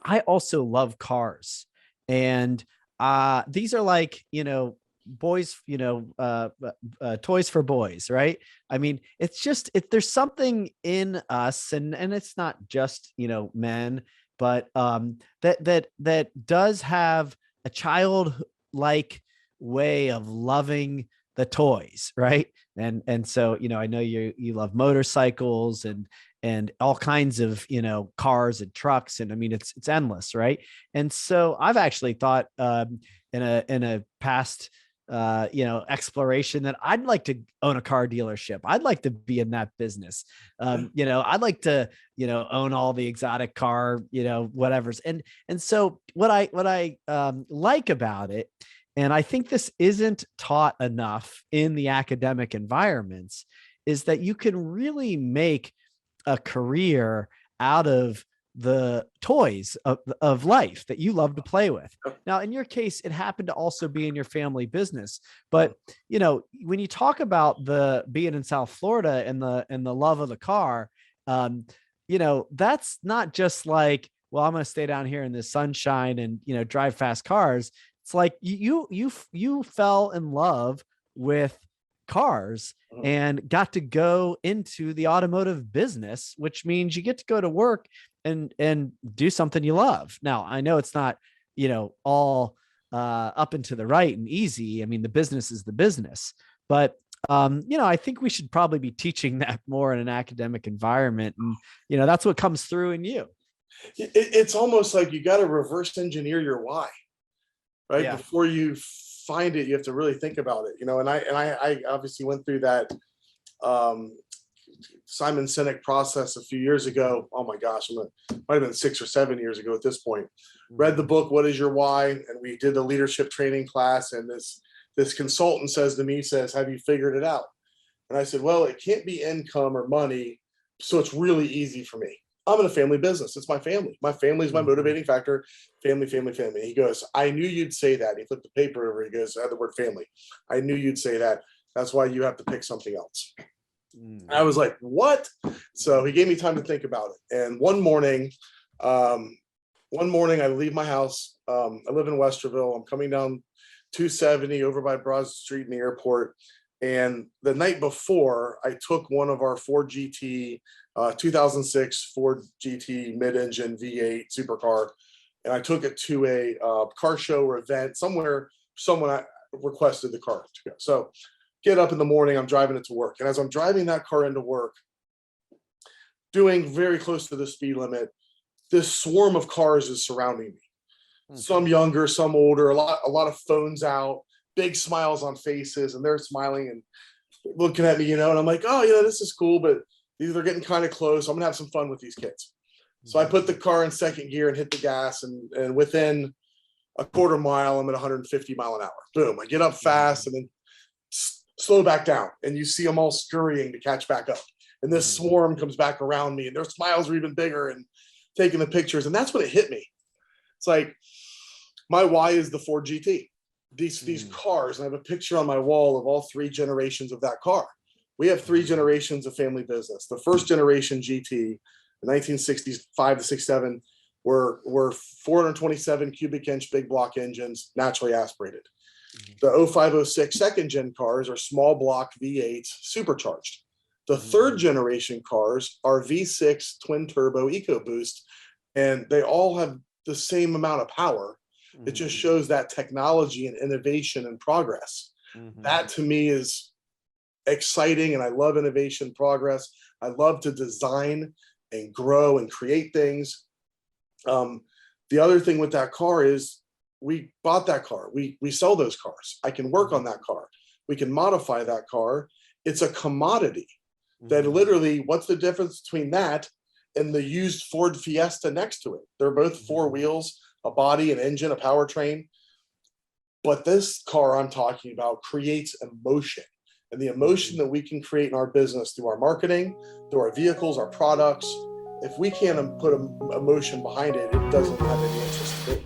I also love cars, and these are like, boys, toys for boys, right? I mean, it's just there's something in us, and it's not just men, but that does have a child like way of loving the toys, right? And so I know you love motorcycles and all kinds of cars and trucks, and I mean it's endless, right? And so I've actually thought in a past exploration that I'd like to own a car dealership. I'd like to be in that business. I'd like to own all the exotic car whatever's. And so what I like about it, and I think this isn't taught enough in the academic environments, is that you can really make a career out of the toys of life that you love to play with. Now, in your case, it happened to also be in your family business. But, when you talk about the being in South Florida and the love of the car, that's not just like, well, I'm going to stay down here in the sunshine and, drive fast cars. It's like you fell in love with cars and got to go into the automotive business, which means you get to go to work and do something you love. Now, I know it's not, all up and to the right and easy. I mean, the business is the business, but I think we should probably be teaching that more in an academic environment. And, that's what comes through in you. It's almost like you got to reverse engineer your why, right? Yeah. Before you find it, you have to really think about it, and I obviously went through that Simon Sinek process a few years ago. Oh my gosh, might have been 6 or 7 years ago at this point. Read the book, What is Your Why? And we did the leadership training class. And this consultant says to me, have you figured it out? And I said, well, it can't be income or money. So it's really easy for me. I'm in a family business. It's my family. My family is my motivating factor. Family, family, family. He goes, I knew you'd say that. He flipped the paper over. He goes, I had the word family. I knew you'd say that. That's why you have to pick something else. I was like, what? So he gave me time to think about it. And one morning I leave my house. I live in Westerville. I'm coming down 270 over by Broad Street in the airport. And the night before, I took one of our Ford GT, 2006 Ford GT mid-engine V8 supercar, and I took it to a car show or event somewhere. Someone requested the car to go. So get up in the morning, I'm driving it to work. And as I'm driving that car into work, doing very close to the speed limit, this swarm of cars is surrounding me. Okay. Some younger, some older, a lot of phones out, big smiles on faces, and they're smiling and looking at me, and I'm like, oh, this is cool, but these are getting kind of close. I'm gonna have some fun with these kids. So I put the car in second gear and hit the gas, and within a quarter mile, I'm at 150 mile an hour. Boom, I get up fast and then slow back down, and you see them all scurrying to catch back up. And this swarm comes back around me, and their smiles are even bigger and taking the pictures. And that's when it hit me. It's like, my why is the Ford GT. These cars, and I have a picture on my wall of all 3 generations of that car. We have 3 generations of family business. The first generation GT, the 1965 to 67, were 427 cubic inch big block engines, naturally aspirated. The 0506 second gen cars are small block V8s supercharged. The third generation cars are V6 twin turbo EcoBoost, and they all have the same amount of power. It just shows that technology and innovation and progress. That to me is exciting, and I love innovation, progress. I love to design and grow and create things. The other thing with that car is we bought that car. We sell those cars. I can work on that car. We can modify that car. It's a commodity that literally, what's the difference between that and the used Ford Fiesta next to it? They're both 4 wheels, a body, an engine, a powertrain. But this car I'm talking about creates emotion. And the emotion that we can create in our business through our marketing, through our vehicles, our products, if we can't put emotion behind it, it doesn't have any interest in me.